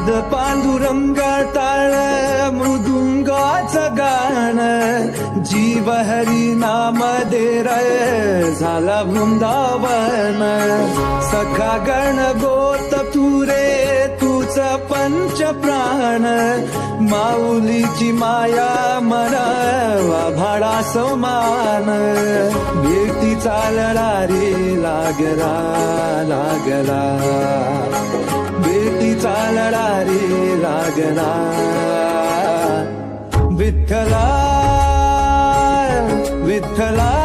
नाद पांडुरंगा टाळ मृदुंगाचं गाण जीव हरी नाम दे रे झाला वृंदावन सखा गण गोत तुरे तुझ पंच प्राण माऊलीची माया मन भाडा समान भेटी चालला रे लागला लागला भेटी चालला रे लागला विठ्ठला विठ्ठला